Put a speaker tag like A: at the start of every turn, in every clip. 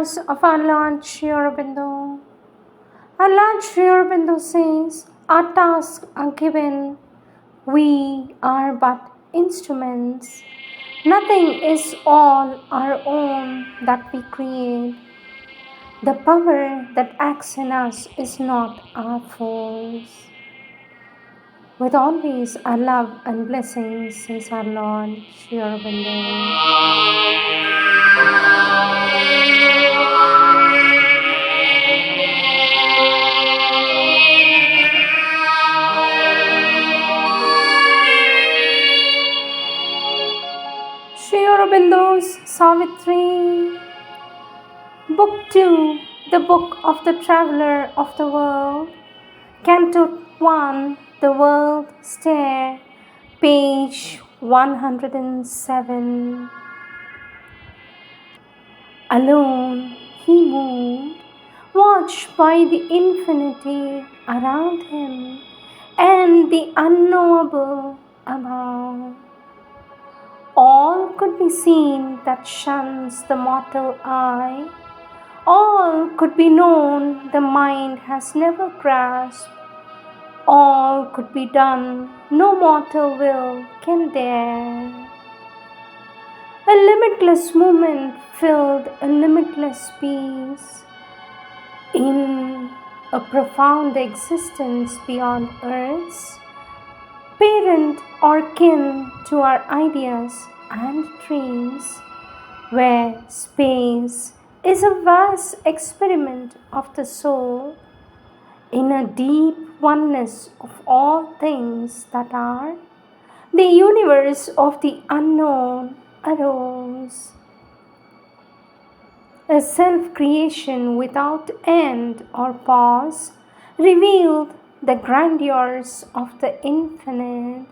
A: words of our Lord Sri Aurobindo. Our Lord Sri Aurobindo says, our tasks are given. We are but instruments. Nothing is all our own that we create. The power that acts in us is not our force. With always our love and blessings, says our Lord Sri Aurobindo. Sri Aurobindo's Savitri, Book 2, the Book of the Traveller of the World, Canto 1, The World Stare, page 107. Alone he moved, watched by the infinity around him and the unknowable above. All could be seen that shuns the mortal eye. All could be known the mind has never grasped. All could be done no mortal will can dare. A limitless moment filled a limitless peace. In a profound existence beyond earth's, parent or kin to our ideas and dreams, where space is a vast experiment of the soul, in a deep oneness of all things that are, the universe of the unknown arose. A self-creation without end or pause revealed the grandeurs of the infinite.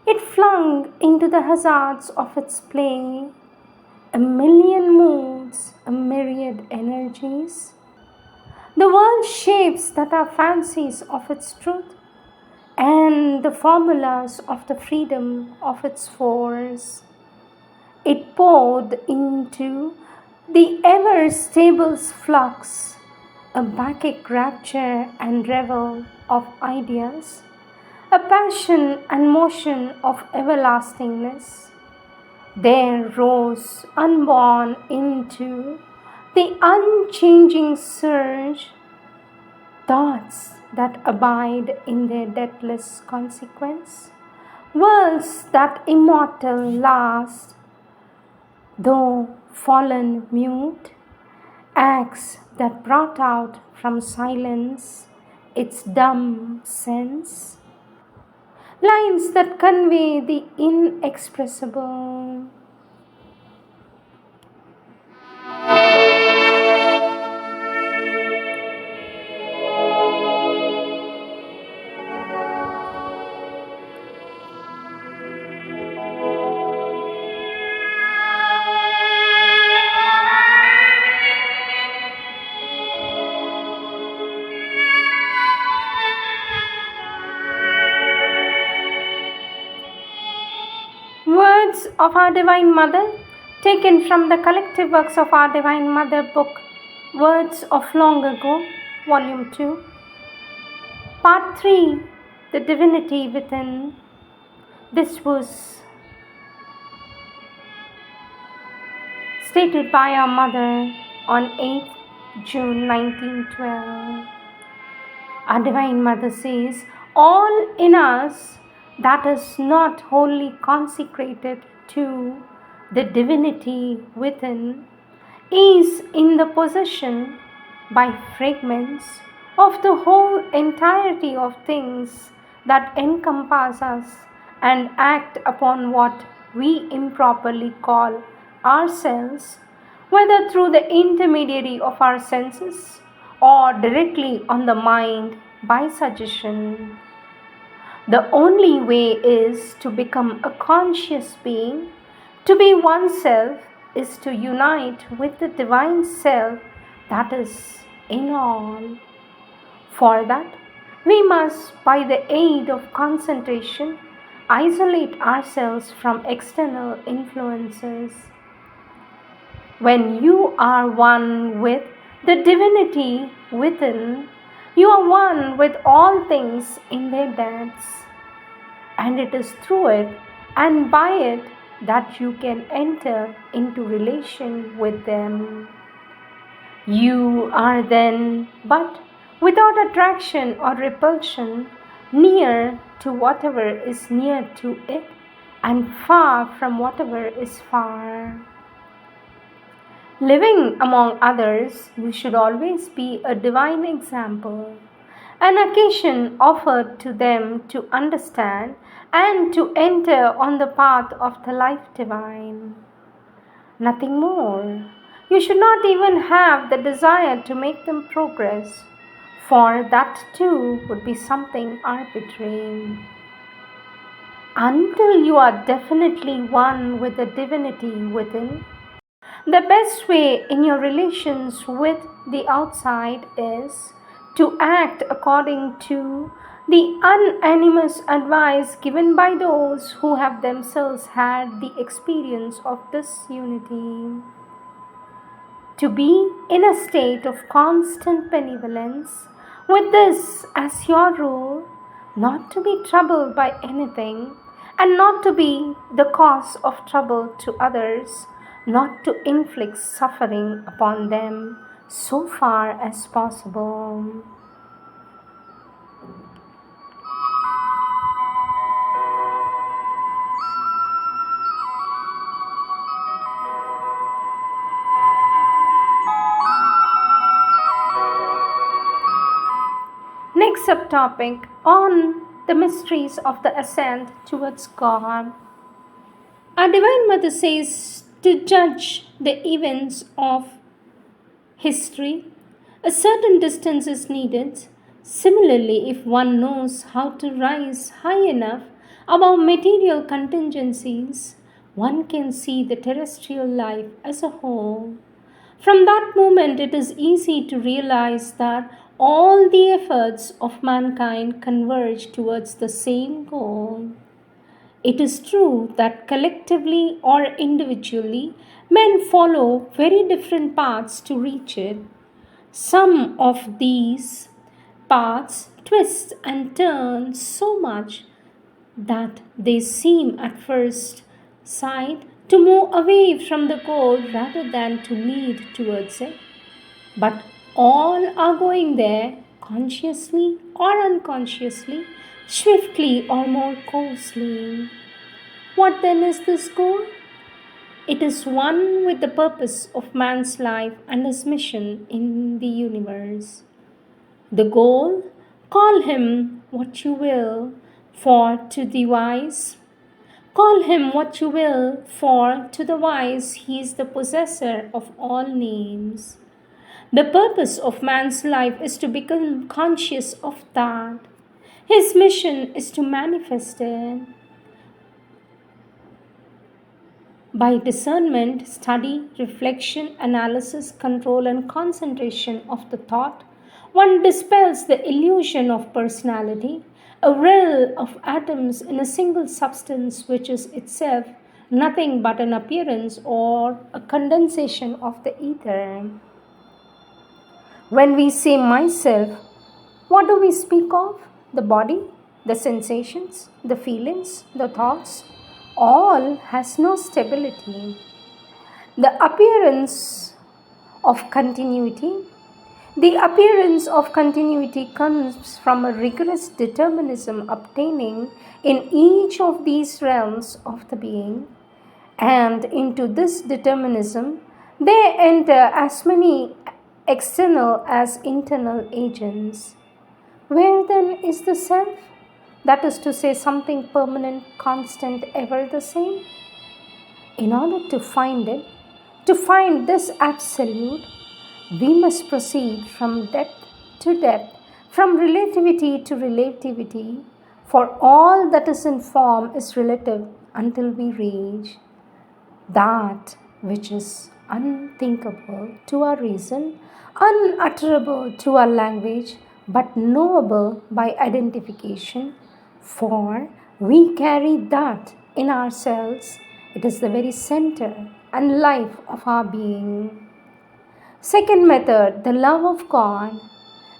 A: It flung into the hazards of its play a million moods, a myriad energies. The world shapes that are fancies of its truth, and the formulas of the freedom of its force. It poured into the ever-stable flux, a Bacchic rapture and revel of ideas, a passion and motion of everlastingness. There rose unborn into the unchanging surge thoughts that abide in their deathless consequence, worlds that immortal last, though fallen mute, acts that brought out from silence its dumb sense, lines that convey the inexpressible. Words of our Divine Mother, taken from the collective works of our Divine Mother book, Words of Long Ago, Volume 2, Part 3, The Divinity Within. This was stated by our Mother on 8th June 1912. Our Divine Mother says, all in us that is not wholly consecrated to the divinity within is in the possession by fragments of the whole entirety of things that encompass us and act upon what we improperly call ourselves, whether through the intermediary of our senses or directly on the mind by suggestion. The only way is to become a conscious being. To be oneself is to unite with the divine self that is in all. For that, we must, by the aid of concentration, isolate ourselves from external influences. When you are one with the divinity within, you are one with all things in their depths. And it is through it and by it that you can enter into relation with them. You are then but without attraction or repulsion, near to whatever is near to it and far from whatever is far. Living among others, you should always be a divine example, an occasion offered to them to understand and to enter on the path of the life divine. Nothing more. You should not even have the desire to make them progress, for that too would be something arbitrary. Until you are definitely one with the divinity within, the best way in your relations with the outside is to act according to the unanimous advice given by those who have themselves had the experience of this unity. To be in a state of constant benevolence, with this as your rule, not to be troubled by anything, and not to be the cause of trouble to others, not to inflict suffering upon them so far as possible. Next subtopic on the mysteries of the ascent towards God. Our Divine Mother says to judge the events of history, a certain distance is needed. Similarly, if one knows how to rise high enough above material contingencies, one can see the terrestrial life as a whole. From that moment, it is easy to realize that all the efforts of mankind converge towards the same goal. It is true that collectively or individually, men follow very different paths to reach it. Some of these paths twist and turn so much that they seem at first sight to move away from the goal rather than to lead towards it. But all are going there, consciously or unconsciously, swiftly or more coarsely. What then is this goal? It is one with the purpose of man's life and his mission in the universe. The goal, call him what you will, for to the wise, call him what you will, for to the wise he is the possessor of all names. The purpose of man's life is to become conscious of that. His mission is to manifest it. By discernment, study, reflection, analysis, control, and concentration of the thought, one dispels the illusion of personality, a rill of atoms in a single substance which is itself nothing but an appearance or a condensation of the ether. When we say myself, what do we speak of? The body, the sensations, the feelings, the thoughts? All has no stability. The appearance of continuity comes from a rigorous determinism obtaining in each of these realms of the being, and into this determinism they enter as many external as internal agents. Where then is the self? That is to say, something permanent, constant, ever the same. In order to find it, to find this absolute, we must proceed from depth to depth, from relativity to relativity, for all that is in form is relative until we reach that which is unthinkable to our reason, unutterable to our language, but knowable by identification, for we carry that in ourselves. It is the very center, and life of our being. Second method, the love of God.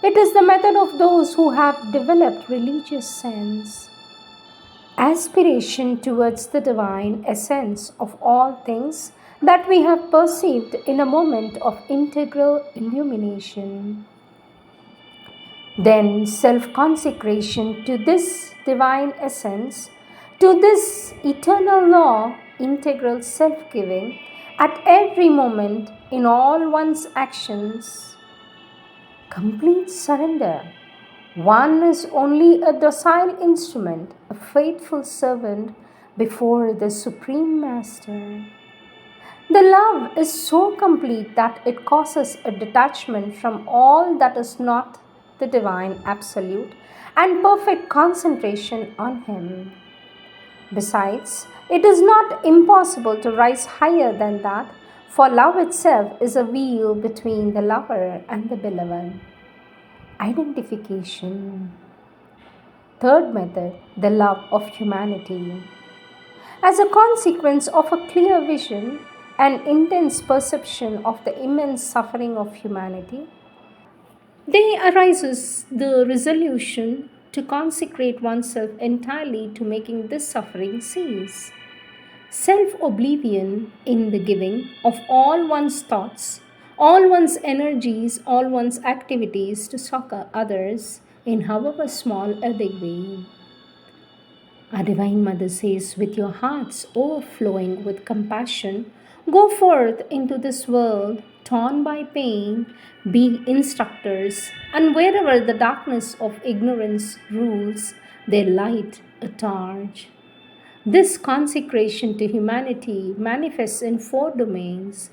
A: It is the method of those who have developed religious sense, aspiration towards the divine essence of all things that we have perceived in a moment of integral illumination. Then self consecration to this divine essence, to this eternal law, integral self giving at every moment in all one's actions, complete surrender. One is only a docile instrument, a faithful servant before the Supreme Master. The love is so complete that it causes a detachment from all that is not the divine absolute and perfect concentration on Him. Besides, it is not impossible to rise higher than that, for love itself is a veil between the lover and the beloved. Identification. Third method, the love of humanity. As a consequence of a clear vision and intense perception of the immense suffering of humanity, there arises the resolution to consecrate oneself entirely to making this suffering cease. Self oblivion in the giving of all one's thoughts, all one's energies, all one's activities to succor others in however small a degree. Our Divine Mother says, with your hearts overflowing with compassion, go forth into this world, torn by pain, be instructors, and wherever the darkness of ignorance rules, their light a torch. This consecration to humanity manifests in four domains.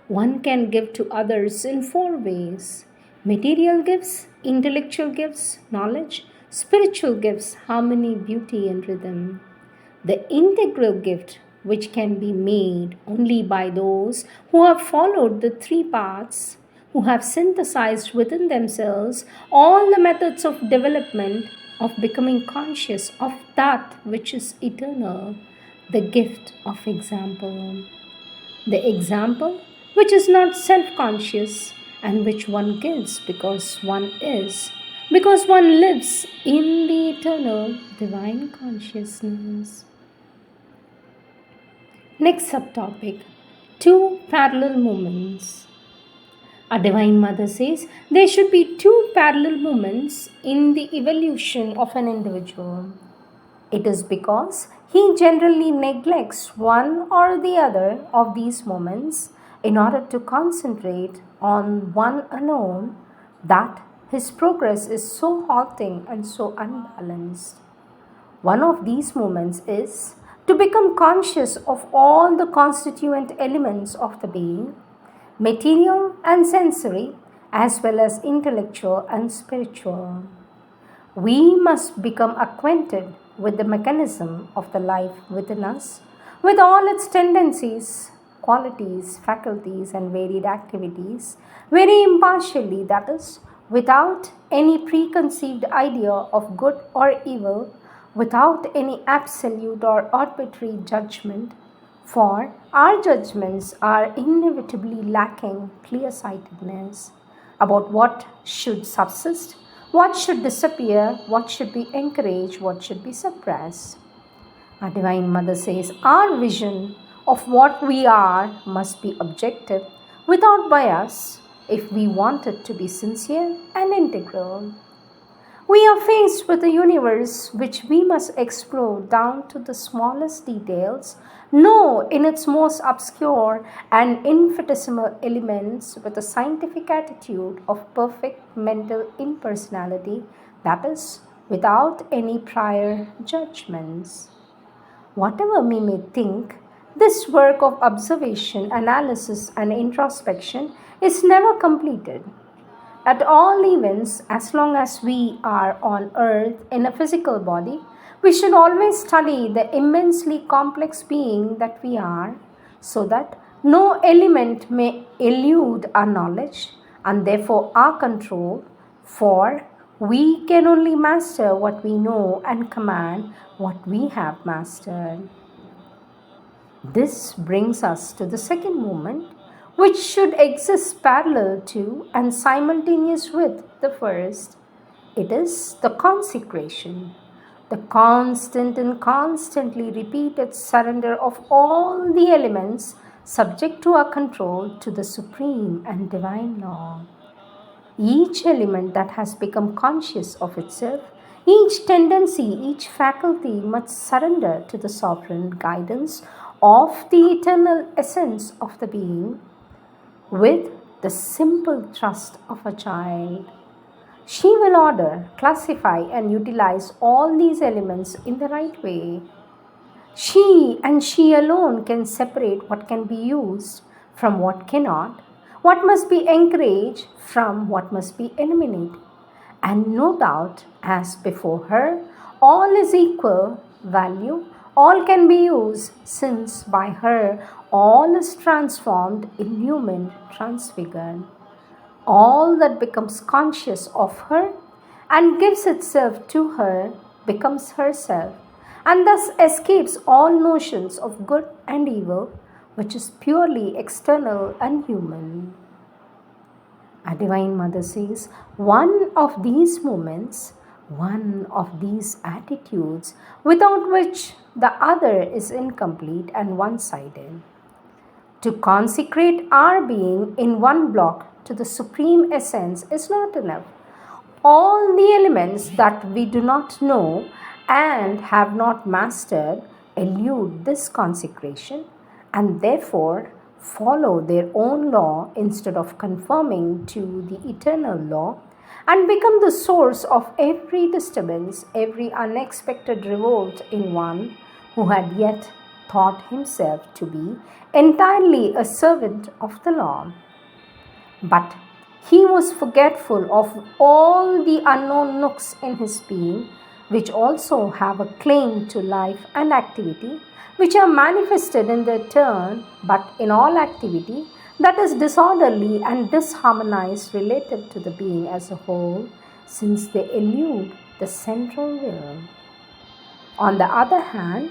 A: One can give to others in four ways: material gifts, intellectual gifts, knowledge, spiritual gifts, harmony, beauty, and rhythm. The integral gift, which can be made only by those who have followed the three paths, who have synthesized within themselves all the methods of development, of becoming conscious of that which is eternal, the gift of example. The example which is not self conscious and which one gives because one is, because one lives in the eternal divine consciousness. Next subtopic, two parallel movements. Our Divine Mother says there should be two parallel movements in the evolution of an individual. It is because he generally neglects one or the other of these moments in order to concentrate on one alone that his progress is so halting and so unbalanced. One of these moments is to become conscious of all the constituent elements of the being, material and sensory, as well as intellectual and spiritual. We must become acquainted with the mechanism of the life within us, with all its tendencies, qualities, faculties, and varied activities, very impartially, that is, without any preconceived idea of good or evil, without any absolute or arbitrary judgment, for our judgments are inevitably lacking clear sightedness about what should subsist, what should disappear, what should be encouraged, what should be suppressed. Our Divine Mother says our vision of what we are must be objective, without bias, if we want it to be sincere and integral. We are faced with a universe which we must explore down to the smallest details, know in its most obscure and infinitesimal elements with a scientific attitude of perfect mental impersonality, that is, without any prior judgments. Whatever we may think, this work of observation, analysis, and introspection is never completed. At all events, as long as we are on earth in a physical body, we should always study the immensely complex being that we are, so that no element may elude our knowledge and therefore our control, for we can only master what we know and command what we have mastered. This brings us to the second movement, which should exist parallel to and simultaneous with the first. It is the consecration, the constant and constantly repeated surrender of all the elements subject to our control to the supreme and divine law. Each element that has become conscious of itself, each tendency, each faculty must surrender to the sovereign guidance of the eternal essence of the being with the simple trust of a child. She will order, classify, and utilize all these elements in the right way. She and she alone can separate what can be used from what cannot, what must be encouraged from what must be eliminated. And no doubt, as before her, all is equal value, all can be used, since by her all is transformed, illumined, transfigured. All that becomes conscious of her and gives itself to her becomes herself, and thus escapes all notions of good and evil, which is purely external and human. Our Divine Mother says, one of these moments, one of these attitudes, without which the other is incomplete and one-sided. To consecrate our being in one block to the Supreme Essence is not enough. All the elements that we do not know and have not mastered elude this consecration and therefore follow their own law instead of conforming to the eternal law, and become the source of every disturbance, every unexpected revolt in one who had yet thought himself to be entirely a servant of the law. But he was forgetful of all the unknown nooks in his being, which also have a claim to life and activity, which are manifested in their turn, but in all activity that is disorderly and disharmonized relative to the being as a whole, since they elude the central will. On the other hand,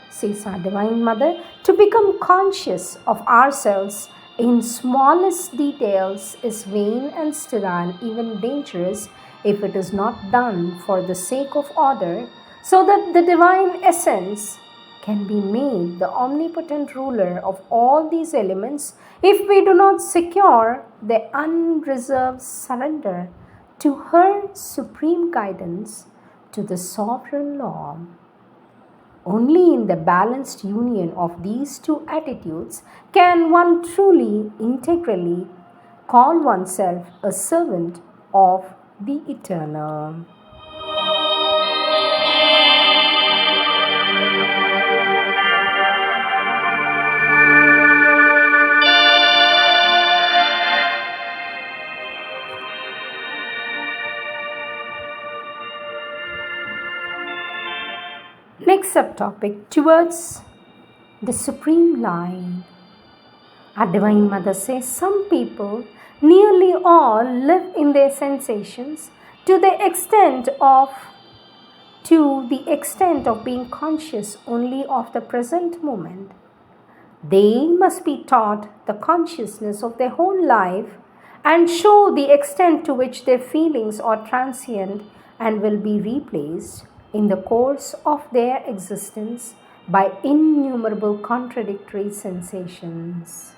A: says our Divine Mother, to become conscious of ourselves in smallest details is vain and sterile, even dangerous, if it is not done for the sake of order, so that the divine essence can be made the omnipotent ruler of all these elements if we do not secure the unreserved surrender to her supreme guidance, to the sovereign law. Only in the balanced union of these two attitudes can one truly, integrally call oneself a servant of the Eternal. Next subtopic, towards the supreme line. Our Divine Mother says some people, nearly all, live in their sensations to the extent of being conscious only of the present moment. They must be taught the consciousness of their whole life and show the extent to which their feelings are transient and will be replaced in the course of their existence by innumerable contradictory sensations.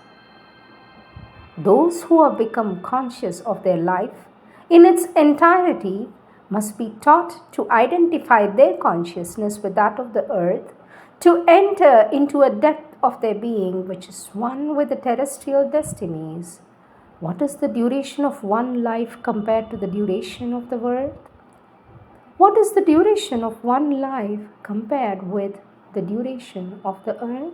A: Those who have become conscious of their life in its entirety must be taught to identify their consciousness with that of the earth, to enter into a depth of their being which is one with the terrestrial destinies. What is the duration of one life compared to the duration of the earth? What is the duration of one life compared with the duration of the earth?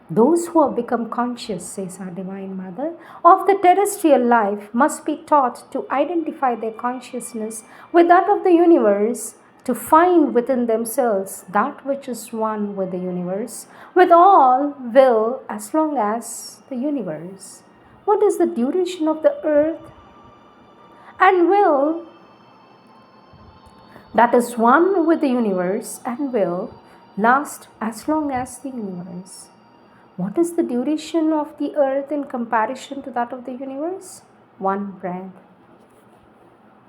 A: Those who have become conscious, says our Divine Mother, of the terrestrial life must be taught to identify their consciousness with that of the universe, to find within themselves that which is one with the universe, with all will as long as the universe. What is the duration of the earth and will that is one with the universe and will last as long as the universe. What is the duration of the earth in comparison to that of the universe? One breath.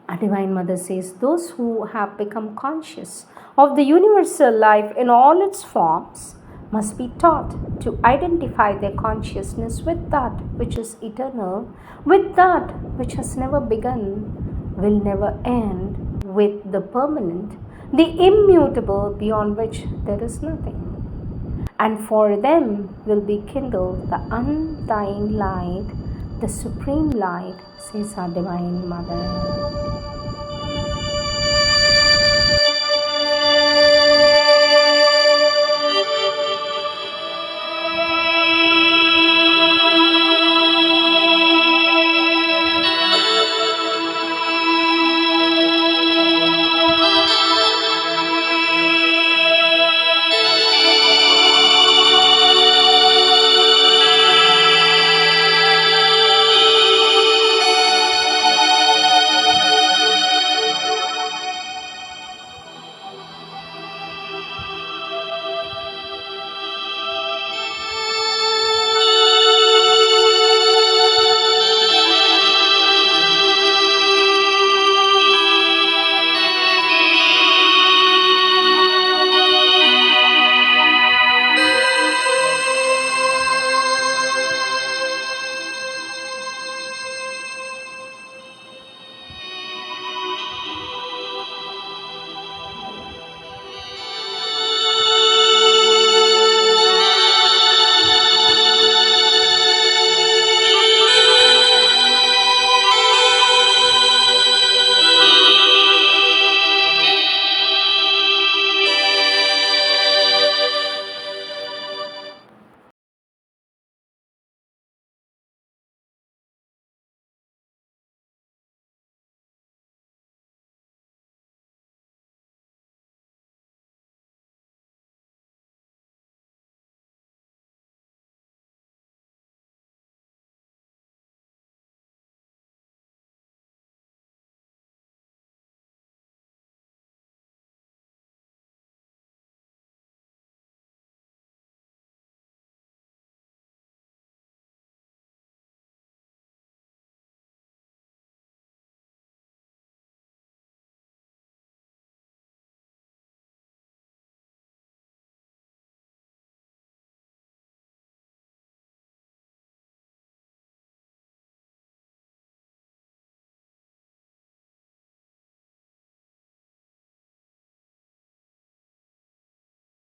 A: Our Divine Mother says those who have become conscious of the universal life in all its forms must be taught to identify their consciousness with that which is eternal, with that which has never begun, will never end, with the permanent, the immutable beyond which there is nothing. And for them will be kindled the undying light, the supreme light, says our Divine Mother.